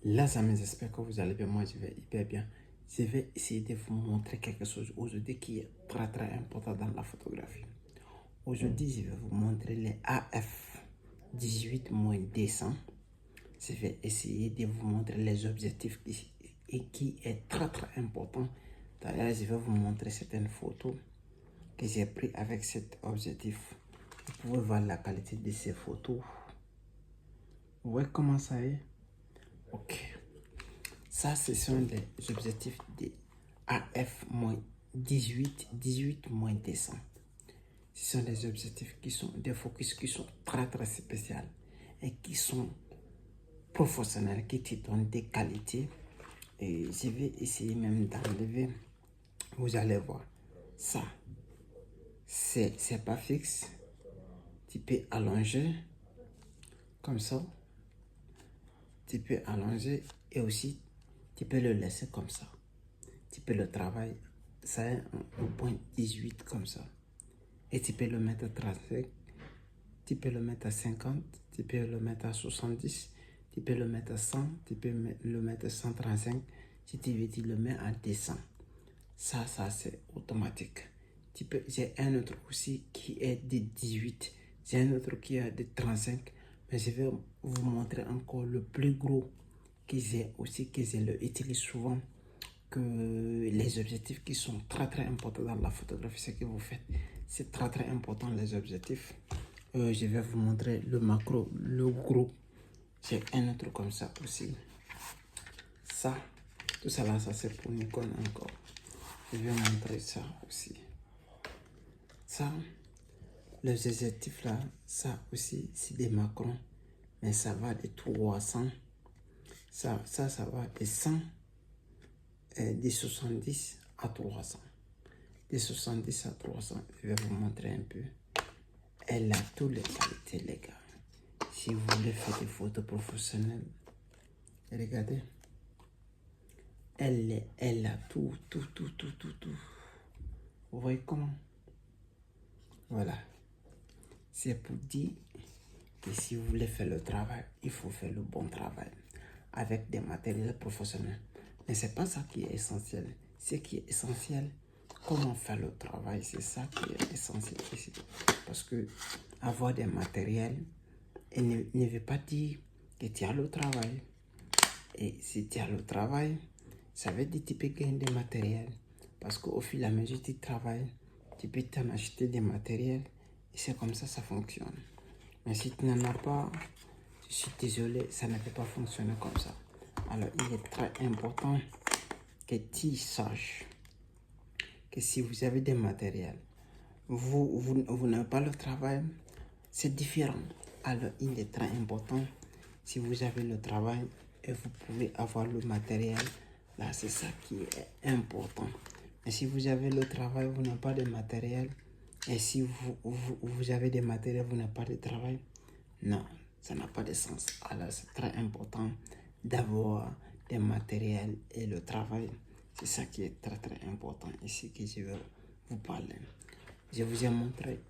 Les amis, j'espère que vous allez bien. Moi, je vais hyper bien. Je vais essayer de vous montrer quelque chose aujourd'hui qui est très très important dans la photographie. Aujourd'hui, je vais vous montrer les AF 18-200. Je vais essayer de vous montrer les objectifs qui est très très important. D'ailleurs, je vais vous montrer certaines photos que j'ai prises avec cet objectif. Vous pouvez voir la qualité de ces photos. Vous voyez comment ça est? Ok. Ça, ce sont les objectifs de AF-18, 18-200. Ce sont des objectifs qui sont des focus qui sont très très spéciaux et qui sont professionnels, qui te donnent des qualités. Et je vais essayer même d'enlever. Vous allez voir. Ça, c'est pas fixe. Tu peux allonger comme ça. Tu peux allonger et aussi tu peux le laisser comme ça. Tu peux le travailler, ça est un point 18 comme ça. Et tu peux le mettre à 35, tu peux le mettre à 50, tu peux le mettre à 70, tu peux le mettre à 100, tu peux le mettre à 135. Si tu veux, tu le mets à 200. Ça c'est automatique. J'ai un autre aussi qui est de 18. J'ai un autre qui est de 35. Mais je vais vous montrer encore le plus gros que j'ai aussi, que je l'utilise souvent. Que les objectifs qui sont très très importants dans la photographie, ce que vous faites, c'est très très important les objectifs. Je vais vous montrer le macro, le gros. J'ai un autre comme ça aussi. Ça, tout ça là, ça c'est pour Nikon encore. Je vais montrer ça aussi. Ça, les objectifs là, ça aussi c'est des macrons, mais ça va de 300. Ça va de 100. De 70 à 300. De 70 à 300, je vais vous montrer un peu. Elle a toutes les qualités, les gars. Si vous voulez faire des photos professionnelles, regardez. Elle a tout. Vous voyez comment? Voilà. C'est pour dire que si vous voulez faire le travail, il faut faire le bon travail avec des matériels professionnels. Mais ce n'est pas ça qui est essentiel. Ce qui est essentiel, comment faire le travail, c'est ça qui est essentiel ici. Parce que avoir des matériels ne veut pas dire que tu as le travail. Et si tu as le travail, ça veut dire que tu peux gagner des matériels. Parce qu'au fil et à mesure que tu travailles, tu peux t'en acheter des matériels. Et c'est comme ça fonctionne. Mais si tu n'en as pas, je suis désolé, ça ne peut pas fonctionner comme ça. Alors, il est très important que tu saches que si vous avez des matériels, vous n'avez pas le travail, c'est différent. Alors, il est très important, si vous avez le travail et vous pouvez avoir le matériel, là, c'est ça qui est important. Mais si vous avez le travail, vous n'avez pas de matériel, et si vous avez des matériels, vous n'avez pas de travail, non, ça n'a pas de sens. Alors, c'est très important d'avoir des matériels et le travail. C'est ça qui est très très important ici que je veux vous parler. Je vous ai montré